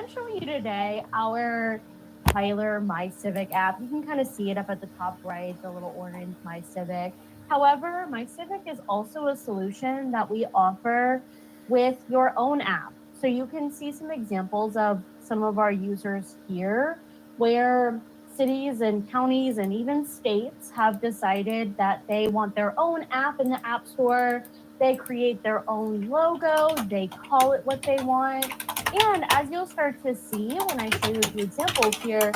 I'm showing you today our Tyler My Civic app. You can kind of see it up at the top right, the little orange My Civic. However, My Civic is also a solution that we offer with your own app. So you can see some examples of some of our users here where cities and counties and even states have decided that they want their own app in the App Store. They create their own logo, they call it what they want, and as you'll start to see when I show you the examples here,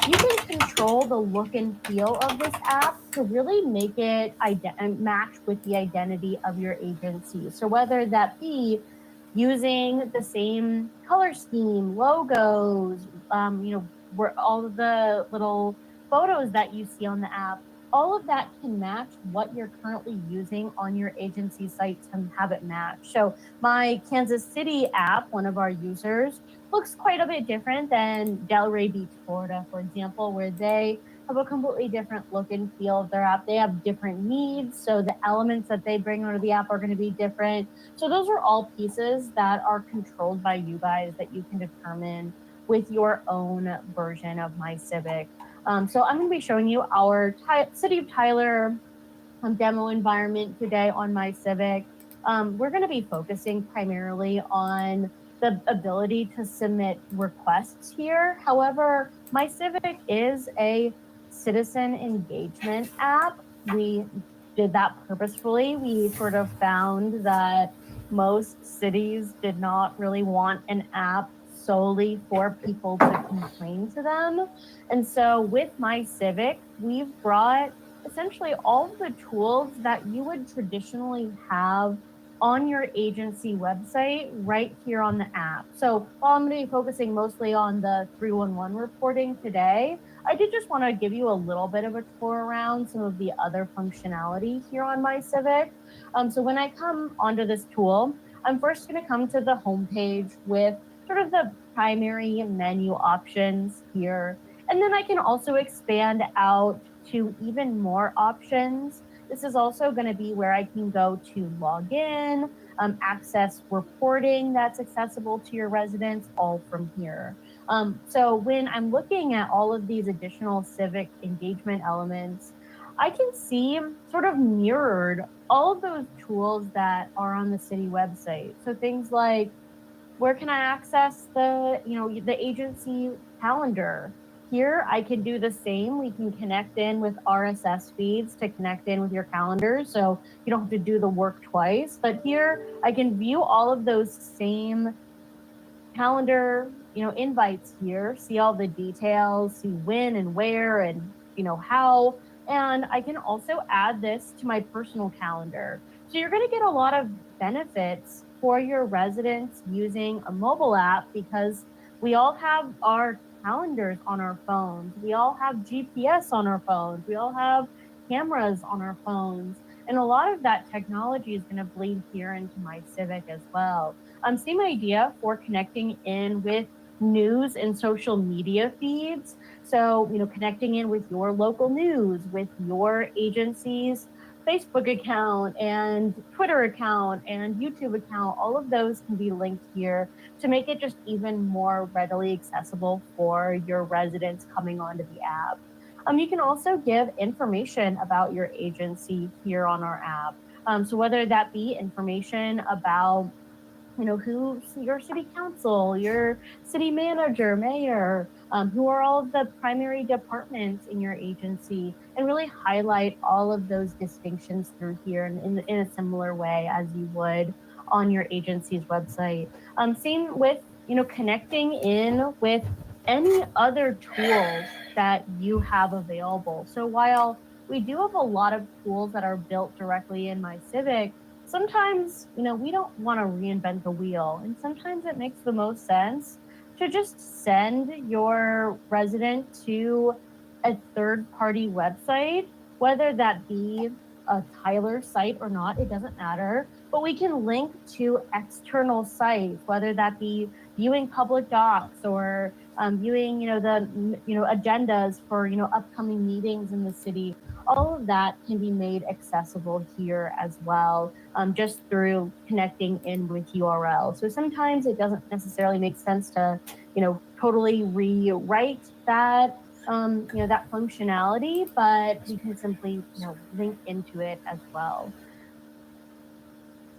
you can control the look and feel of this app to really make it match with the identity of your agency. So whether that be using the same color scheme, logos, where all of the little photos that you see on the app, all of that can match what you're currently using on your agency site to have it match. So my Kansas City app, one of our users, looks quite a bit different than Delray Beach, Florida, for example, where they have a completely different look and feel of their app. They have different needs, so the elements that they bring onto the app are going to be different. So those are all pieces that are controlled by you guys that you can determine with your own version of My Civic. So I'm going to be showing you our City of Tyler demo environment today on My Civic. We're going to be focusing primarily on the ability to submit requests here. However, My Civic is a citizen engagement app. We did that purposefully. We sort of found that most cities did not really want an app solely for people to complain to them. And so with My Civic, we've brought essentially all of the tools that you would traditionally have on your agency website right here on the app. So while I'm going to be focusing mostly on the 311 reporting today, I did just want to give you a little bit of a tour around some of the other functionality here on My Civic. So when I come onto this tool, I'm first going to come to the homepage with sort of the primary menu options here. And then I can also expand out to even more options. This is also going to be where I can go to log in, access reporting that's accessible to your residents, all from here. So when I'm looking at all of these additional civic engagement elements, I can see sort of mirrored all of those tools that are on the city website. So things like, where can I access the agency calendar? Here, I can do the same. We can connect in with RSS feeds to connect in with your calendar, so you don't have to do the work twice. But here, I can view all of those same calendar, invites here, see all the details, see when and where and, how. And I can also add this to my personal calendar. So you're going to get a lot of benefits for your residents using a mobile app, because we all have our calendars on our phones. We all have GPS on our phones. We all have cameras on our phones. And a lot of that technology is going to bleed here into My Civic as well. Same idea for connecting in with news and social media feeds. So, connecting in with your local news, with your agency's Facebook account and Twitter account and YouTube account, all of those can be linked here to make it just even more readily accessible for your residents coming onto the app. You can also give information about your agency here on our app. So whether that be information about who's your city council, your city manager, mayor, who are all of the primary departments in your agency, and really highlight all of those distinctions through here in a similar way as you would on your agency's website. Same with, connecting in with any other tools that you have available. So while we do have a lot of tools that are built directly in My Civic, sometimes, we don't want to reinvent the wheel. And sometimes it makes the most sense to just send your resident to a third-party website, whether that be a Tyler site or not, it doesn't matter. But we can link to external sites, whether that be viewing public docs or viewing, the agendas for, upcoming meetings in the city. All of that can be made accessible here as well, just through connecting in with URL. So sometimes it doesn't necessarily make sense to, totally rewrite that, that functionality, but we can simply, link into it as well.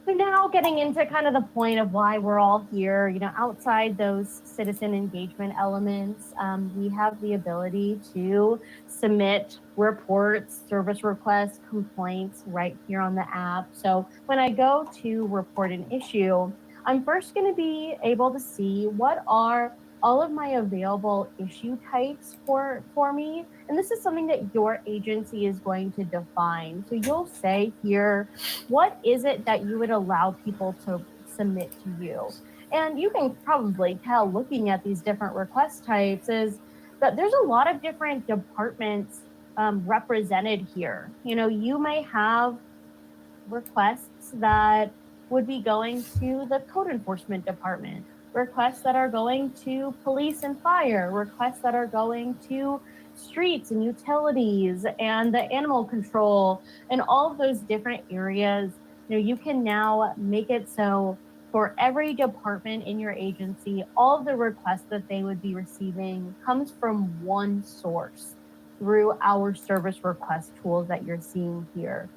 So now getting into kind of the point of why we're all here, outside those citizen engagement elements, we have the ability to submit reports, service requests, complaints right here on the app. So when I go to report an issue, I'm first going to be able to see what are all of my available issue types for me. And this is something that your agency is going to define. So you'll say here, what is it that you would allow people to submit to you? And you can probably tell looking at these different request types is that there's a lot of different departments represented here. You may have requests that would be going to the code enforcement department, requests that are going to police and fire, requests that are going to streets and utilities and the animal control and all of those different areas. You can now make it so for every department in your agency, all of the requests that they would be receiving comes from one source through our service request tools that you're seeing here.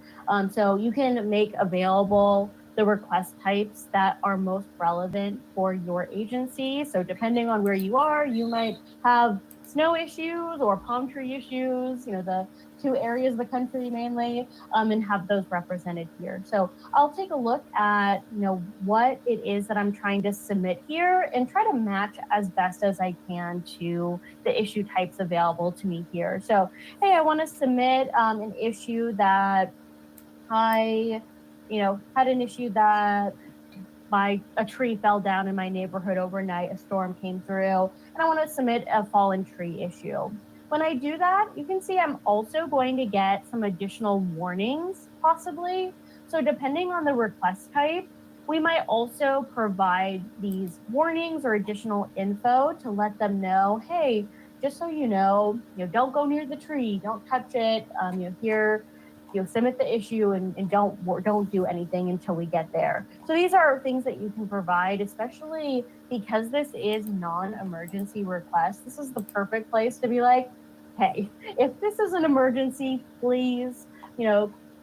So you can make available the request types that are most relevant for your agency. So depending on where you are, you might have snow issues or palm tree issues, the two areas of the country mainly, and have those represented here. So I'll take a look at, what it is that I'm trying to submit here and try to match as best as I can to the issue types available to me here. So, hey, I want to submit an issue that I, had an issue that a tree fell down in my neighborhood overnight, a storm came through, and I want to submit a fallen tree issue. When I do that, you can see I'm also going to get some additional warnings, possibly. So depending on the request type, we might also provide these warnings or additional info to let them know, hey, just so you know, don't go near the tree, don't touch it. Here, submit the issue and don't do anything until we get there. So these are things that you can provide, especially because this is non-emergency request. This is the perfect place to be like, hey, if this is an emergency, please,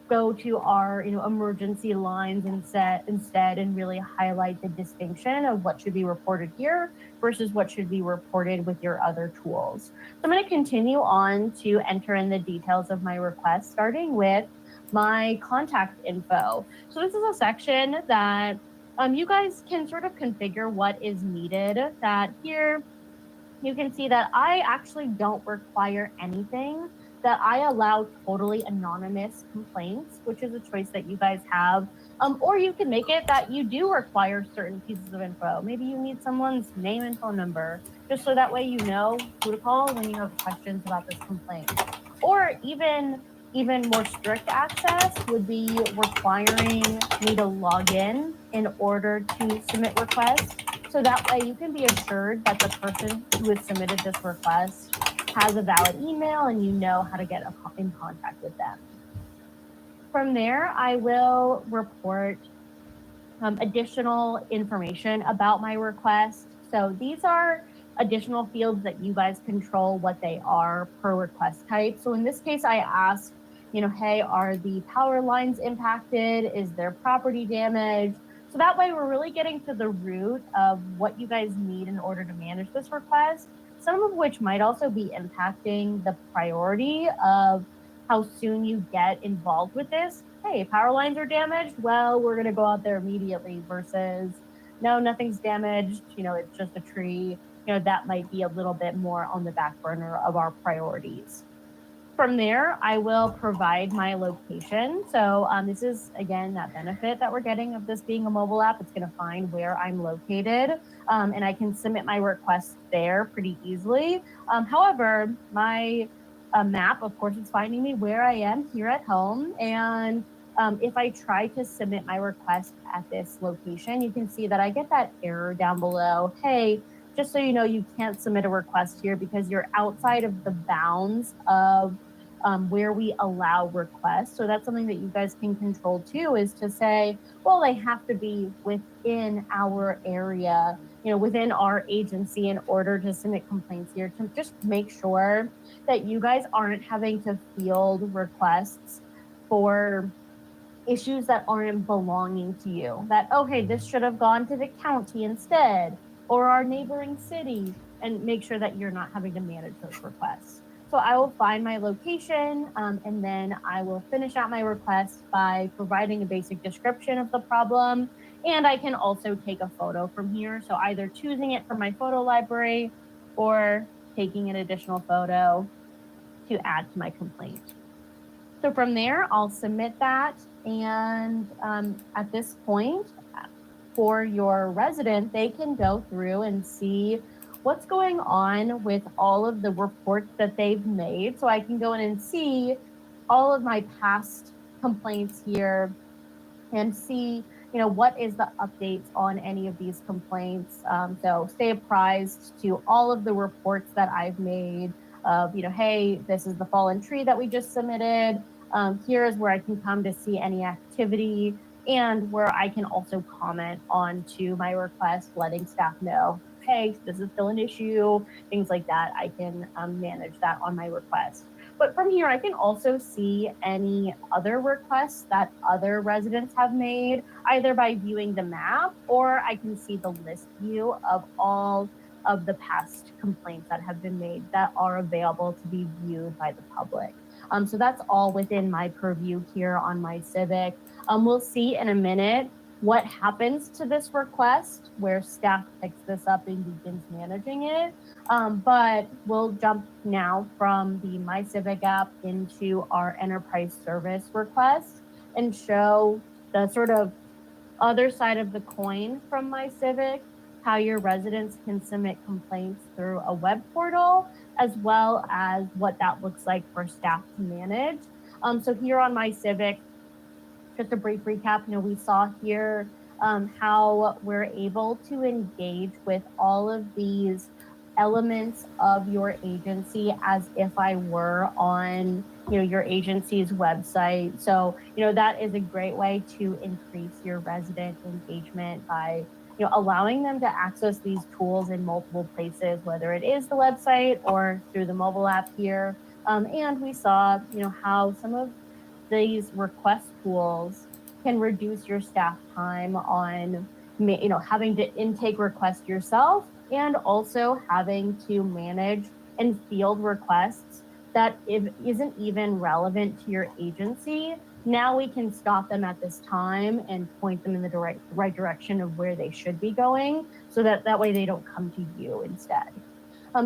go to our, emergency lines instead and really highlight the distinction of what should be reported here versus what should be reported with your other tools. So I'm going to continue on to enter in the details of my request, starting with my contact info. So this is a section that you guys can sort of configure what is needed. That here you can see that I actually don't require anything, that I allow totally anonymous complaints, which is a choice that you guys have. Or you can make it that you do require certain pieces of info. Maybe you need someone's name and phone number, just so that way you know who to call when you have questions about this complaint. Or even more strict access would be requiring me to log in order to submit requests. So that way you can be assured that the person who has submitted this request has a valid email and you know how to get in contact with them. From there, I will report additional information about my request. So these are additional fields that you guys control what they are per request type. So in this case, I asked, hey, are the power lines impacted? Is there property damage? So that way we're really getting to the root of what you guys need in order to manage this request, some of which might also be impacting the priority of how soon you get involved with this. Hey, power lines are damaged. Well, we're going to go out there immediately versus, no, nothing's damaged. It's just a tree. That might be a little bit more on the back burner of our priorities. From there, I will provide my location. So this is, again, that benefit that we're getting of this being a mobile app. It's going to find where I'm located, and I can submit my request there pretty easily. However, my map, of course, is finding me where I am here at home. And if I try to submit my request at this location, you can see that I get that error down below. Hey, just so you know, you can't submit a request here because you're outside of the bounds of where we allow requests. So that's something that you guys can control too, is to say, well, they have to be within our area, within our agency in order to submit complaints here, to just make sure that you guys aren't having to field requests for issues that aren't belonging to you. That, okay, this should have gone to the county instead, or our neighboring city, and make sure that you're not having to manage those requests. So I will find my location, and then I will finish out my request by providing a basic description of the problem. And I can also take a photo from here. So either choosing it from my photo library or taking an additional photo to add to my complaint. So from there, I'll submit that. And at this point, for your resident, they can go through and see what's going on with all of the reports that they've made. So I can go in and see all of my past complaints here and see, what is the updates on any of these complaints. So stay apprised to all of the reports that I've made of, hey, this is the fallen tree that we just submitted. Here is where I can come to see any activity, and where I can also comment on to my request, letting staff know, hey, this is still an issue, things like that. I can manage that on my request. But from here, I can also see any other requests that other residents have made, either by viewing the map, or I can see the list view of all of the past complaints that have been made that are available to be viewed by the public. So that's all within my purview here on MyCivic. We'll see in a minute what happens to this request where staff picks this up and begins managing it. But we'll jump now from the MyCivic app into our enterprise service request and show the sort of other side of the coin from MyCivic, how your residents can submit complaints through a web portal, as well as what that looks like for staff to manage. So here on MyCivic, just a brief recap, we saw here how we're able to engage with all of these elements of your agency as if I were on your agency's website. So that is a great way to increase your resident engagement by allowing them to access these tools in multiple places, whether it is the website or through the mobile app here. And we saw how some of these request tools can reduce your staff time on having to intake requests yourself and also having to manage and field requests that isn't even relevant to your agency. Now we can stop them at this time and point them in the right direction of where they should be going, so that way they don't come to you instead.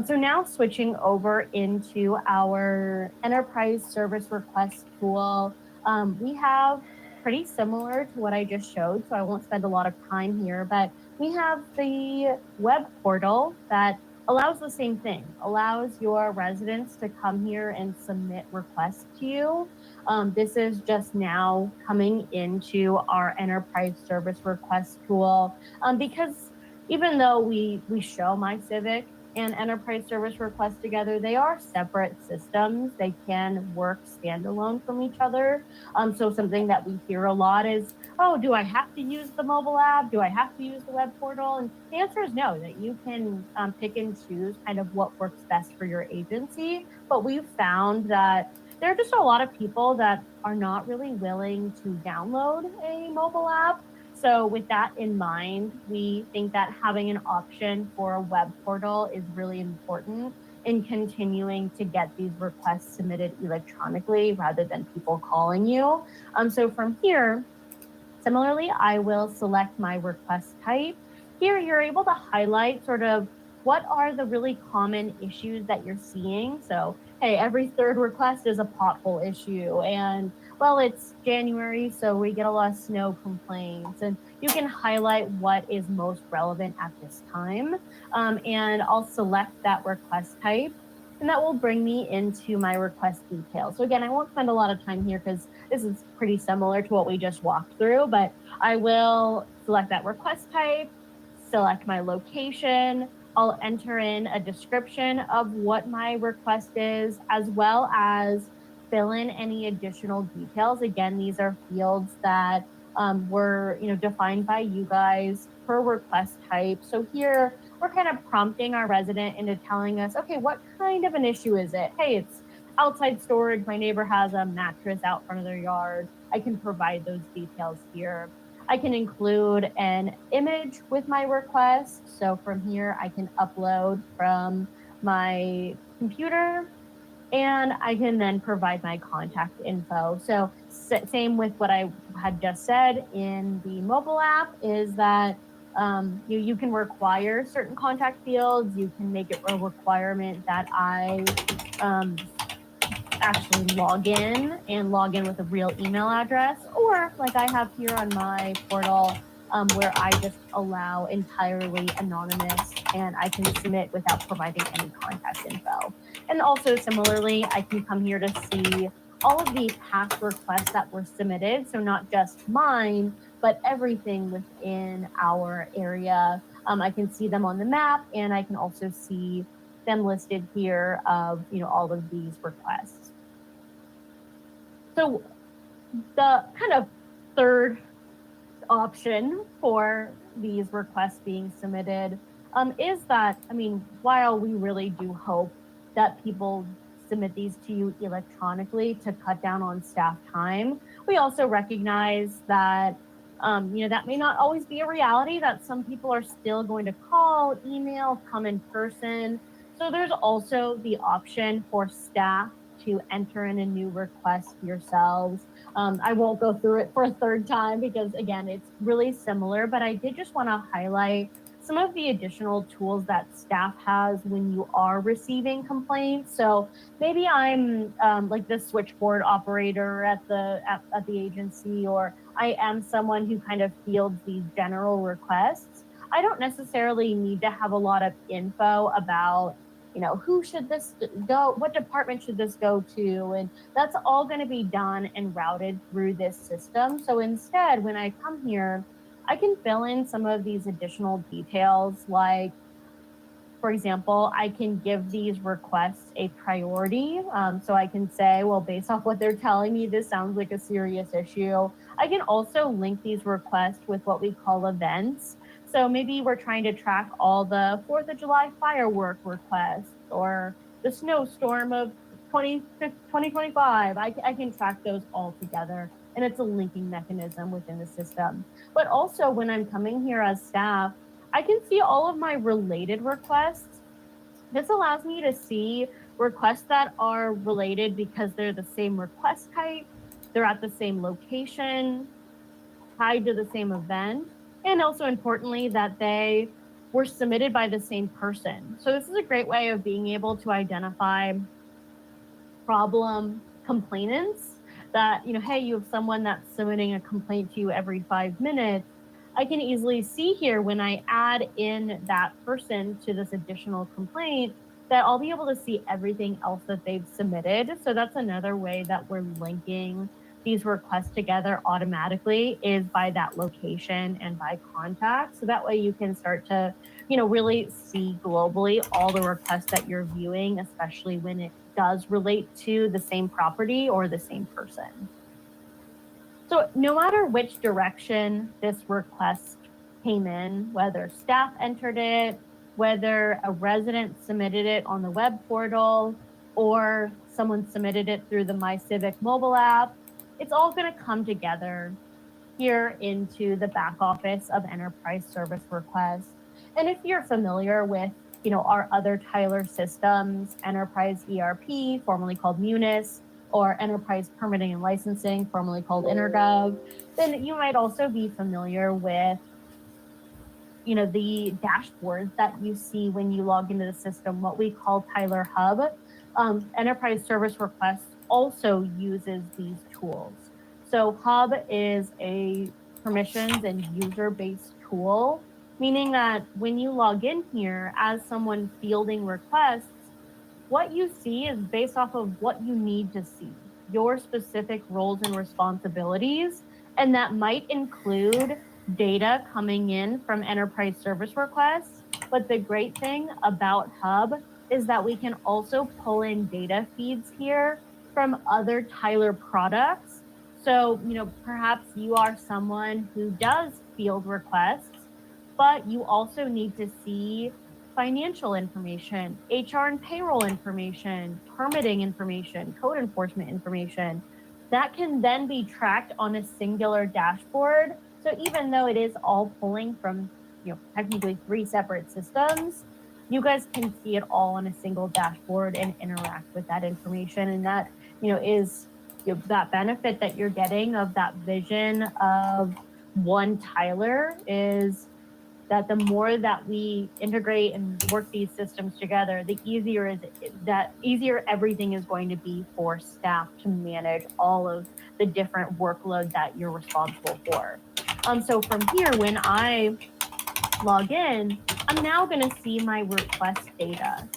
So now switching over into our enterprise service request tool, we have pretty similar to what I just showed, so I won't spend a lot of time here, but we have the web portal that allows the same thing, allows your residents to come here and submit requests to you. This is just now coming into our enterprise service request tool, because even though we show MyCivic and enterprise service requests together, they are separate systems. They can work standalone from each other. So something that we hear a lot is, oh, do I have to use the mobile app? Do I have to use the web portal? And the answer is no, that you can pick and choose kind of what works best for your agency. But we've found that there are just a lot of people that are not really willing to download a mobile app. So with that in mind, we think that having an option for a web portal is really important in continuing to get these requests submitted electronically rather than people calling you. So from here, similarly, I will select my request type. Here, you're able to highlight sort of what are the really common issues that you're seeing. So, hey, every third request is a pothole issue, and well, it's January, so we get a lot of snow complaints, and you can highlight what is most relevant at this time. And I'll select that request type, and that will bring me into my request details. So again, I won't spend a lot of time here because this is pretty similar to what we just walked through, but I will select that request type, select my location. I'll enter in a description of what my request is, as well as fill in any additional details. Again, these are fields that were defined by you guys per request type. So here we're kind of prompting our resident into telling us, okay, what kind of an issue is it? Hey, it's outside storage. My neighbor has a mattress out front of their yard. I can provide those details here. I can include an image with my request. So from here, I can upload from my computer, and I can then provide my contact info. So same with what I had just said in the mobile app is that you can require certain contact fields. You can make it a requirement that I actually log in with a real email address, or like I have here on my portal, where I just allow entirely anonymous and I can submit without providing any contact info. And also similarly, I can come here to see all of the past requests that were submitted. So not just mine, but everything within our area. I can see them on the map, and I can also see them listed here of all of these requests. So the kind of third option for these requests being submitted is that, while we really do hope that people submit these to you electronically to cut down on staff time, we also recognize that That may not always be a reality, that some people are still going to call, email, come in person. So there's also the option for staff to enter in a new request yourselves. I won't go through it for a third time because, again, it's really similar, but I did just want to highlight some of the additional tools that staff has when you are receiving complaints. So maybe I'm like the switchboard operator at the agency, or I am someone who kind of fields these general requests. I don't necessarily need to have a lot of info about, who should this go, what department should this go to, and that's all going to be done and routed through this system. So instead, when I come here, I can fill in some of these additional details, like, for example, I can give these requests a priority. So I can say, well, based off what they're telling me, this sounds like a serious issue. I can also link these requests with what we call events. So maybe we're trying to track all the 4th of July firework requests or the snowstorm of 2025. I can track those all together. And it's a linking mechanism within the system. But also, when I'm coming here as staff, I can see all of my related requests. This allows me to see requests that are related because they're the same request type, they're at the same location, tied to the same event, and also importantly that they were submitted by the same person. So this is a great way of being able to identify problem complainants that, hey, you have someone that's submitting a complaint to you every 5 minutes. I can easily see here when I add in that person to this additional complaint that I'll be able to see everything else that they've submitted. So that's another way that we're linking these requests together automatically, is by that location and by contact. So that way you can start to, really see globally all the requests that you're viewing, especially when it does relate to the same property or the same person. So no matter which direction this request came in, whether staff entered it, whether a resident submitted it on the web portal, or someone submitted it through the MyCivic mobile app, it's all going to come together here into the back office of enterprise service requests. And if you're familiar with, our other Tyler systems, Enterprise ERP, formerly called Munis, or Enterprise Permitting and Licensing, formerly called Intergov, then you might also be familiar with, the dashboards that you see when you log into the system, what we call Tyler Hub. Enterprise Service Requests also uses these tools. So Hub is a permissions and user-based tool, meaning that when you log in here as someone fielding requests, what you see is based off of what you need to see, your specific roles and responsibilities, and that might include data coming in from enterprise service requests. But the great thing about Hub is that we can also pull in data feeds here from other Tyler products. So, perhaps you are someone who does field requests, but you also need to see financial information, HR and payroll information, permitting information, code enforcement information. That can then be tracked on a singular dashboard. So even though it is all pulling from, technically 3 separate systems, you guys can see it all on a single dashboard and interact with that information. And that, is that benefit that you're getting of that vision of one Tyler, is that the more that we integrate and work these systems together, the easier everything is going to be for staff to manage all of the different workload that you're responsible for. So from here, when I log in, I'm now going to see my request data.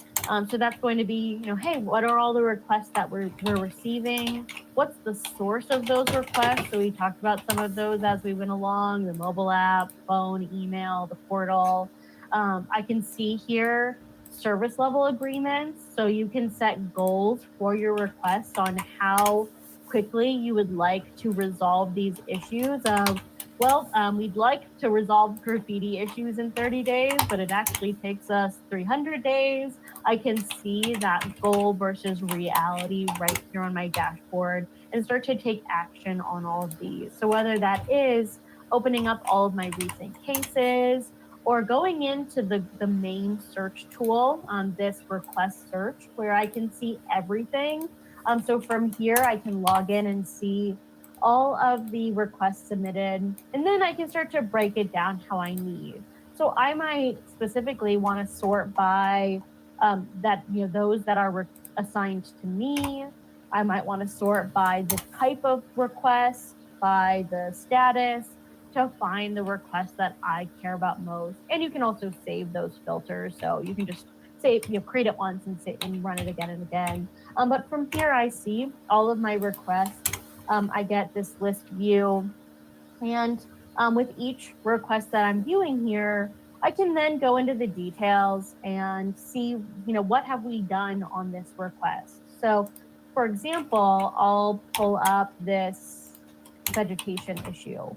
So that's going to be, hey, what are all the requests that we're receiving? What's the source of those requests? So we talked about some of those as we went along, the mobile app, phone, email, the portal. I can see here service level agreements. So you can set goals for your requests on how quickly you would like to resolve these issues of, well, we'd like to resolve graffiti issues in 30 days, but it actually takes us 300 days. I can see that goal versus reality right here on my dashboard and start to take action on all of these. So whether that is opening up all of my recent cases, or going into the main search tool on this request search where I can see everything. So from here, I can log in and see all of the requests submitted, and then I can start to break it down how I need. So I might specifically want to sort by that, those that are assigned to me. I might want to sort by the type of request, by the status, to find the request that I care about most. And you can also save those filters. So you can just save, create it once and run it again and again. But from here, I see all of my requests. I get this list view. And with each request that I'm viewing here, I can then go into the details and see, what have we done on this request. So for example, I'll pull up this vegetation issue.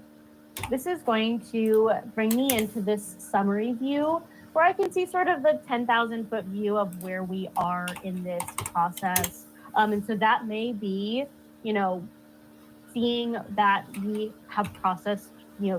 This is going to bring me into this summary view where I can see sort of the 10,000 foot view of where we are in this process. And so that may be, seeing that we have processed,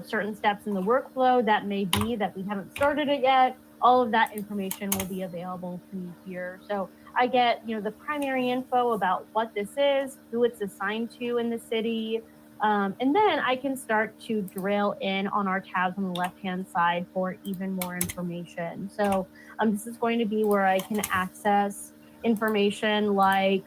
certain steps in the workflow. That may be that we haven't started it yet. All of that information will be available to me here. So I get, the primary info about what this is, who it's assigned to in the city, and then I can start to drill in on our tabs on the left-hand side for even more information. So this is going to be where I can access information like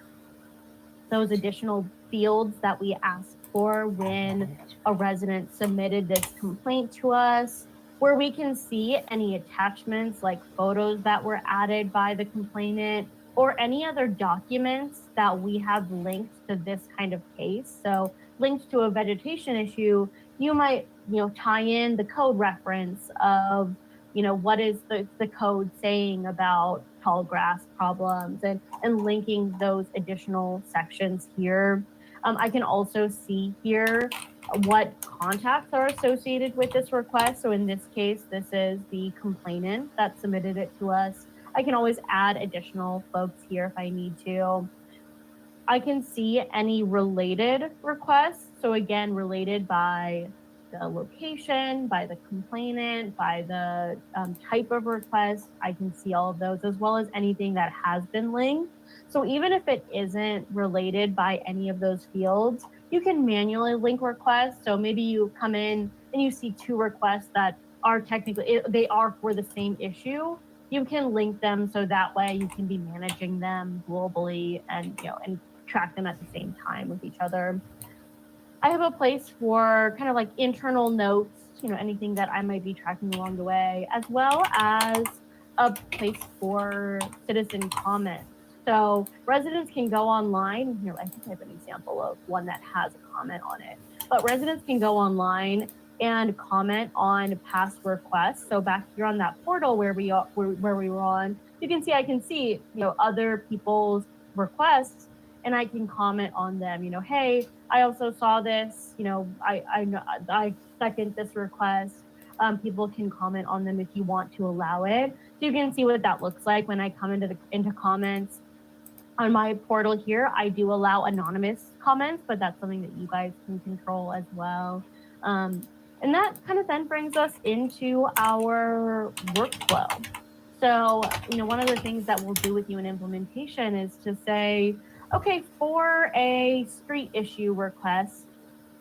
those additional fields that we asked for when a resident submitted this complaint to us, where we can see any attachments like photos that were added by the complainant or any other documents that we have linked to this kind of case. So linked to a vegetation issue, you might, tie in the code reference of, what is the code saying about tall grass problems and linking those additional sections here. I can also see here what contacts are associated with this request. So in this case, this is the complainant that submitted it to us. I can always add additional folks here if I need to. I can see any related requests. So again, related by the location, by the complainant, by the type of request. I can see all of those, as well as anything that has been linked. So even if it isn't related by any of those fields, you can manually link requests. So maybe you come in and you see two requests that are technically, they are for the same issue. You can link them so that way you can be managing them globally and, and track them at the same time with each other. I have a place for kind of like internal notes, anything that I might be tracking along the way, as well as a place for citizen comments. So residents can go online. Here, I think I have an example of one that has a comment on it. But residents can go online and comment on past requests. So back here on that portal where we were on, you can see, I can see, other people's requests, and I can comment on them. Hey, I also saw this. I second this request. People can comment on them if you want to allow it. So you can see what that looks like when I come into comments. On my portal here, I do allow anonymous comments, but that's something that you guys can control as well. And that kind of then brings us into our workflow. So, one of the things that we'll do with you in implementation is to say, okay, for a street issue request,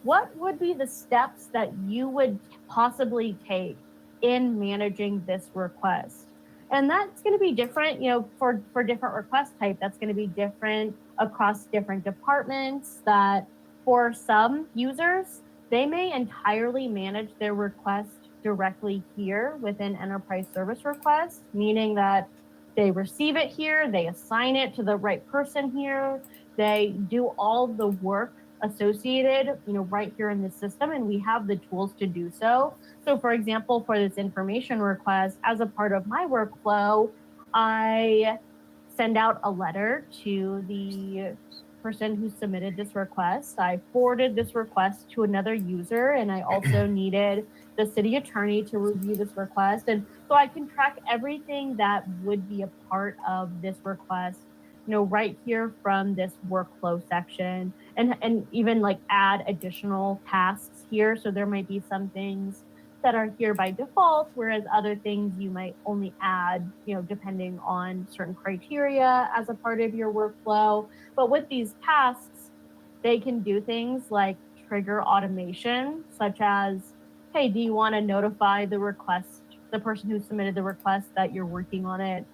what would be the steps that you would possibly take in managing this request? And that's going to be different, for different request type. That's going to be different across different departments. That for some users, they may entirely manage their request directly here within Enterprise Service Request, meaning that they receive it here, they assign it to the right person here, they do all the work associated, right here in the system, and we have the tools to do so. So for example, for this information request, as a part of my workflow, I send out a letter to the person who submitted this request. I forwarded this request to another user, and I also needed the city attorney to review this request. And so I can track everything that would be a part of this request, right here from this workflow section, and even like add additional tasks here. So there might be some things that are here by default, whereas other things you might only add, depending on certain criteria as a part of your workflow. But with these tasks, they can do things like trigger automation, such as, hey, do you want to notify the person who submitted the request that you're working on it,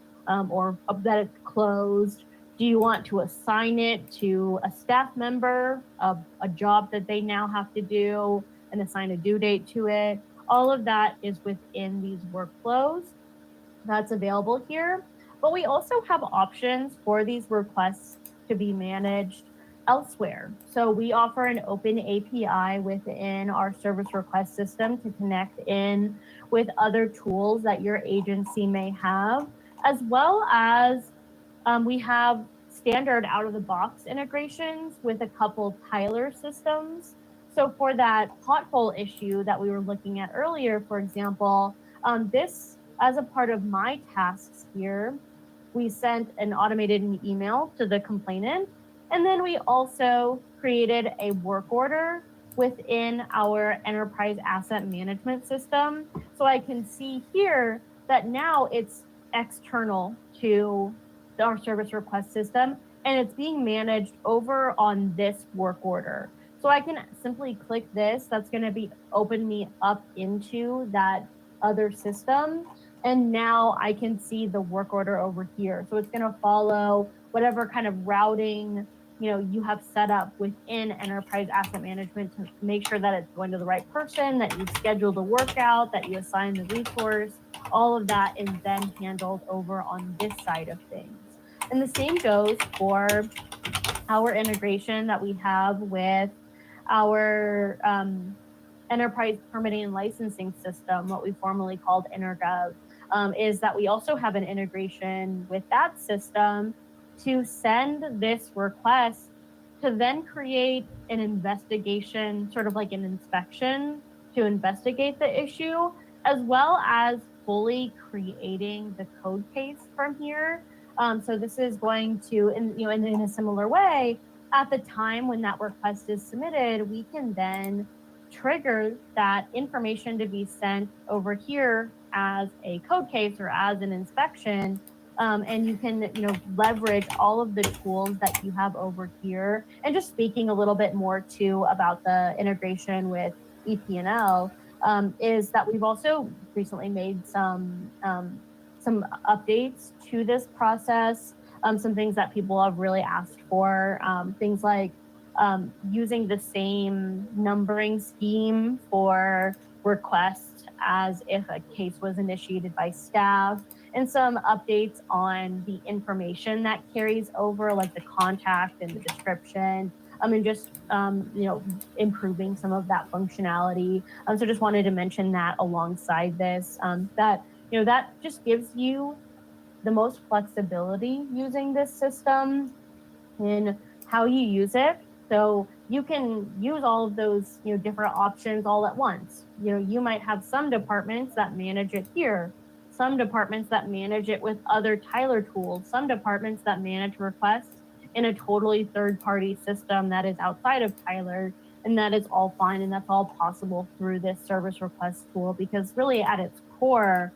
or that it's closed? Do you want to assign it to a staff member, a job that they now have to do, and assign a due date to it? All of that is within these workflows that's available here. But we also have options for these requests to be managed elsewhere. So we offer an open API within our service request system to connect in with other tools that your agency may have, as well as we have standard out-of-the-box integrations with a couple Tyler systems. So for that pothole issue that we were looking at earlier, for example, this, as a part of my tasks here, we sent an automated email to the complainant, and then we also created a work order within our enterprise asset management system. So I can see here that now it's external to our service request system, and it's being managed over on this work order. So I can simply click this. That's going to be open me up into that other system. And now I can see the work order over here. So it's going to follow whatever kind of routing you have set up within enterprise asset management to make sure that it's going to the right person, that you schedule the workout, that you assign the resource. All of that is then handled over on this side of things. And the same goes for our integration that we have with our enterprise permitting and licensing system, what we formerly called EnerGov, is that we also have an integration with that system to send this request to then create an investigation, sort of like an inspection to investigate the issue, as well as fully creating the code case from here. So this is going to, in a similar way, at the time when that request is submitted, we can then trigger that information to be sent over here as a code case or as an inspection. And you can, leverage all of the tools that you have over here. And just speaking a little bit more too about the integration with EP&L, is that we've also recently made some updates to this process, some things that people have really asked for, things like using the same numbering scheme for requests as if a case was initiated by staff, and some updates on the information that carries over, like the contact and the description, and just improving some of that functionality. So just wanted to mention that alongside this, that just gives you the most flexibility using this system in how you use it. So you can use all of those different options all at once. You might have some departments that manage it here, some departments that manage it with other Tyler tools, some departments that manage requests in a totally third-party system that is outside of Tyler, and that is all fine, and that's all possible through this service request tool, because really at its core,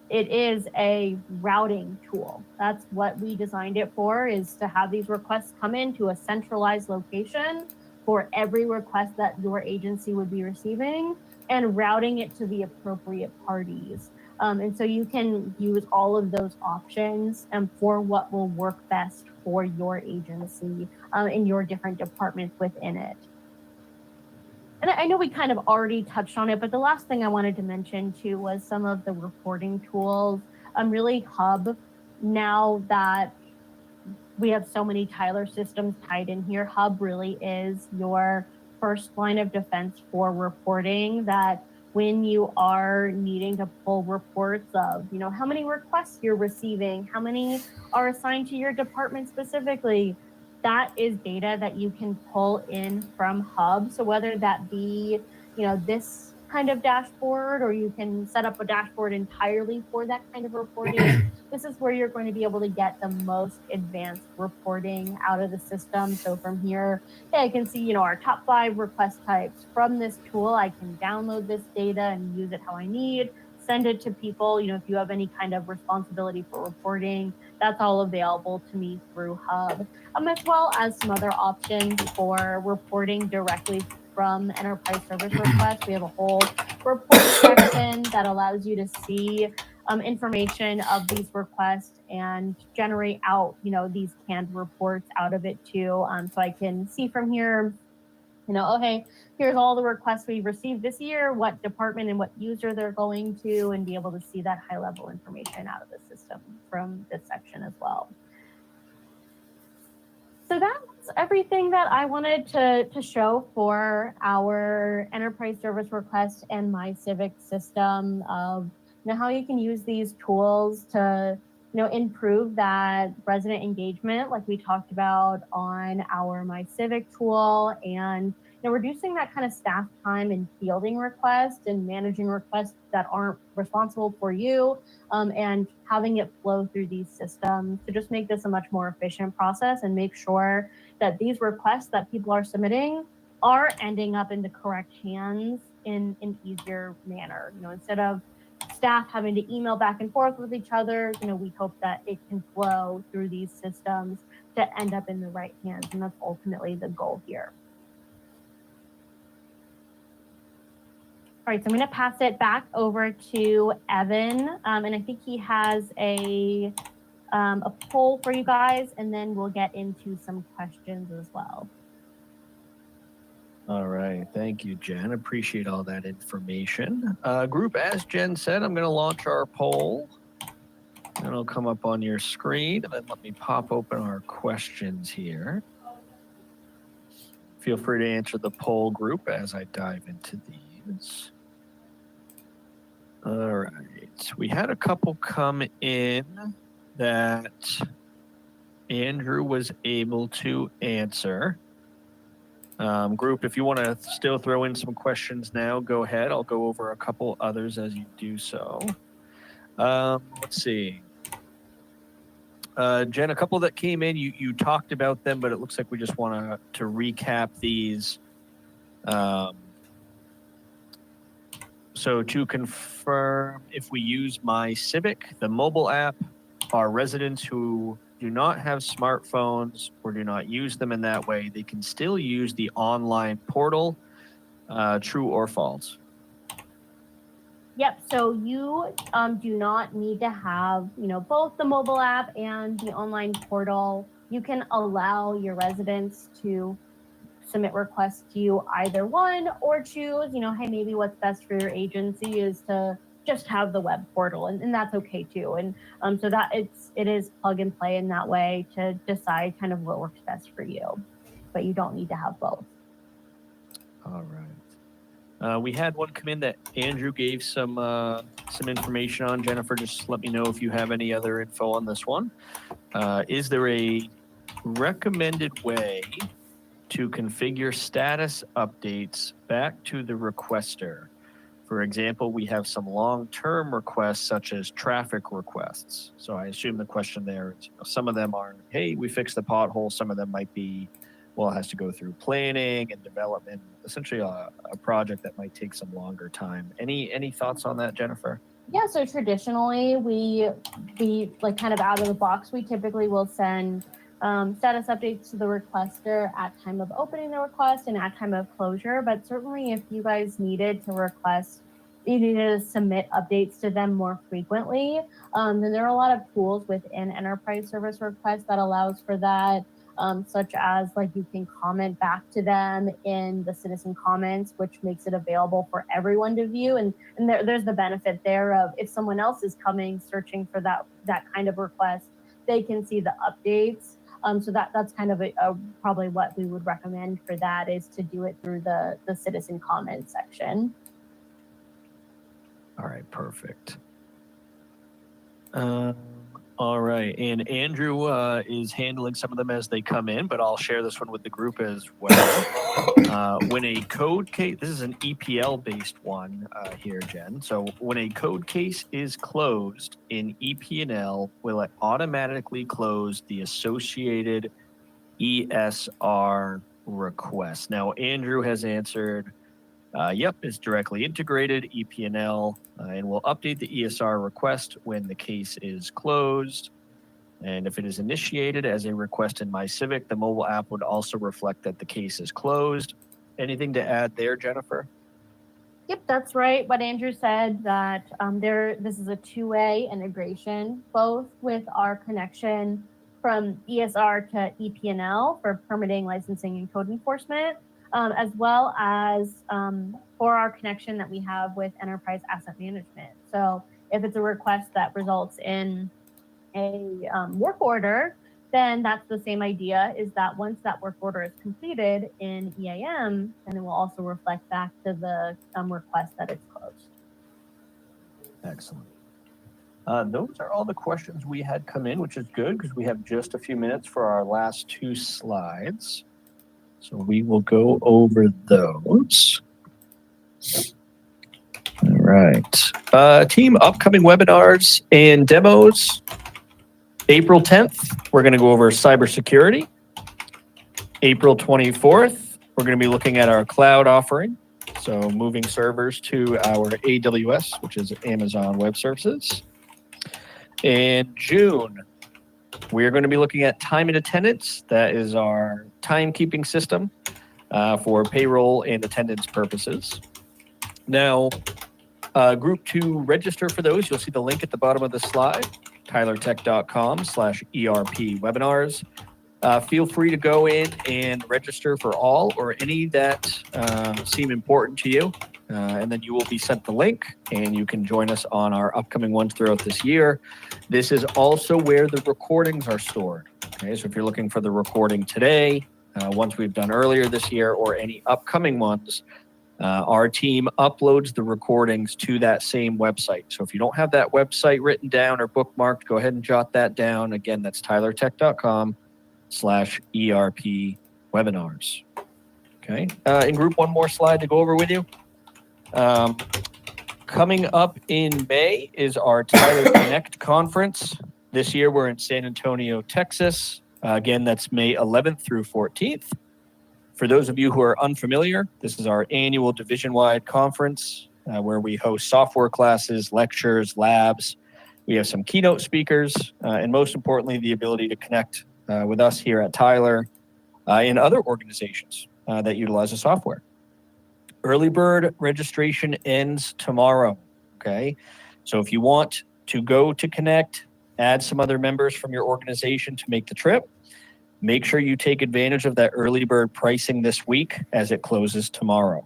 it is a routing tool. That's what we designed it for, is to have these requests come into a centralized location for every request that your agency would be receiving, and routing it to the appropriate parties. And so you can use all of those options for what will work best for your agency and your different departments within it. And I know we kind of already touched on it, but the last thing I wanted to mention too was some of the reporting tools. Really Hub, now that we have so many Tyler systems tied in here, Hub really is your first line of defense for reporting, that when you are needing to pull reports of, how many requests you're receiving, how many are assigned to your department specifically, that is data that you can pull in from Hub. So whether that be, this kind of dashboard, or you can set up a dashboard entirely for that kind of reporting. This is where you're going to be able to get the most advanced reporting out of the system. So from here, I can see, our top 5 request types. From this tool, I can download this data and use it how I need, send it to people. If you have any kind of responsibility for reporting, that's all available to me through Hub, as well as some other options for reporting directly from enterprise service requests. We have a whole report section that allows you to see information of these requests and generate out, these canned reports out of it too. So I can see from here, hey, here's all the requests we received this year, what department and what user they're going to, and be able to see that high level information out of the system from this section as well. So that's everything that I wanted to show for our enterprise service request and My Civic system of how you can use these tools to improve that resident engagement, like we talked about on our My Civic tool, and reducing that kind of staff time in fielding requests and managing requests that aren't responsible for you, and having it flow through these systems to just make this a much more efficient process and make sure that these requests that people are submitting are ending up in the correct hands in an easier manner. Instead of staff having to email back and forth with each other, we hope that it can flow through these systems to end up in the right hands, and that's ultimately the goal here. All right, so I'm going to pass it back over to Evan, and I think he has a poll for you guys, and then we'll get into some questions as well. All right, thank you, Jen. Appreciate all that information. Group, as Jen said, I'm going to launch our poll, and it'll come up on your screen, and then let me pop open our questions here. Feel free to answer the poll, group, as I dive into these. All right, we had a couple come in that Andrew was able to answer. Group, if you want to still throw in some questions now, go ahead. I'll go over a couple others as you do so. Let's see. Jen, a couple that came in, you talked about them, but it looks like we just want to recap these. So to confirm, if we use My Civic, the mobile app, our residents who do not have smartphones or do not use them in that way, they can still use the online portal, true or false? Yep, so you do not need to have, both the mobile app and the online portal. You can allow your residents to submit requests to you either one, or choose, hey, maybe what's best for your agency is to just have the web portal, and that's okay too. And so that it is plug and play in that way to decide kind of what works best for you, but you don't need to have both. All right. We had one come in that Andrew gave some information on. Jennifer, just let me know if you have any other info on this one. Is there a recommended way to configure status updates back to the requester? For example, we have some long-term requests such as traffic requests. So I assume the question there is, some of them are, hey, we fixed the pothole. Some of them might be, well, it has to go through planning and development, essentially a project that might take some longer time. Any thoughts on that, Jennifer? Yeah, so traditionally we like kind of out of the box, we typically will send status updates to the requester at time of opening the request and at time of closure. But certainly if you guys needed to submit updates to them more frequently, then there are a lot of tools within enterprise service requests that allows for that. Such as like you can comment back to them in the citizen comments, which makes it available for everyone to view. And there's the benefit there of if someone else is coming searching for that kind of request, they can see the updates. So that's kind of probably what we would recommend for that, is to do it through the citizen comment section. All right, perfect. All right. And Andrew is handling some of them as they come in, but I'll share this one with the group as well. When a code case, this is an EPL based one here, Jen. So when a code case is closed in EPNL, will it automatically close the associated ESR request? Now, Andrew has answered, yep, it's directly integrated EPNL, and will update the ESR request when the case is closed. And if it is initiated as a request in MyCivic, the mobile app would also reflect that the case is closed. Anything to add there, Jennifer? Yep, that's right. What Andrew said, that this is a two-way integration, both with our connection from ESR to EPNL for permitting, licensing, and code enforcement, as well as for our connection that we have with Enterprise Asset Management. So if it's a request that results in a work order, then that's the same idea, is that once that work order is completed in EAM, then it will also reflect back to the request that it's closed. Excellent. Those are all the questions we had come in, which is good because we have just a few minutes for our last two slides. So we will go over those. All right. Team, upcoming webinars and demos. April 10th, we're going to go over cybersecurity. April 24th, we're going to be looking at our cloud offering. So moving servers to our AWS, which is Amazon Web Services. In June, we're going to be looking at time and attendance. That is our timekeeping system for payroll and attendance purposes. Now, group 2 register for those. You'll see the link at the bottom of the slide, tylertech.com/ERP webinars. Feel free to go in and register for all or any that seem important to you. And then you will be sent the link and you can join us on our upcoming ones throughout this year. This is also where the recordings are stored. Okay, so if you're looking for the recording today, ones we've done earlier this year, or any upcoming ones, our team uploads the recordings to that same website. So if you don't have that website written down or bookmarked, go ahead and jot that down. Again, that's tylertech.com/ERP webinars. Okay. In group, one more slide to go over with you. Coming up in May is our Tyler Connect conference. This year we're in San Antonio, Texas. Again, that's May 11th through 14th. For those of you who are unfamiliar, this is our annual division-wide conference where we host software classes, lectures, labs. We have some keynote speakers, and most importantly, the ability to connect with us here at Tyler and other organizations that utilize the software. Early bird registration ends tomorrow, okay? So if you want to go to Connect, add some other members from your organization to make the trip, make sure you take advantage of that early bird pricing this week as it closes tomorrow.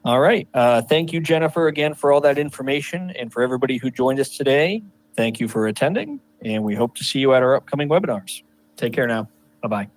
All right. Thank you, Jennifer, again, for all that information. And for everybody who joined us today, thank you for attending. And we hope to see you at our upcoming webinars. Take care now. Bye-bye.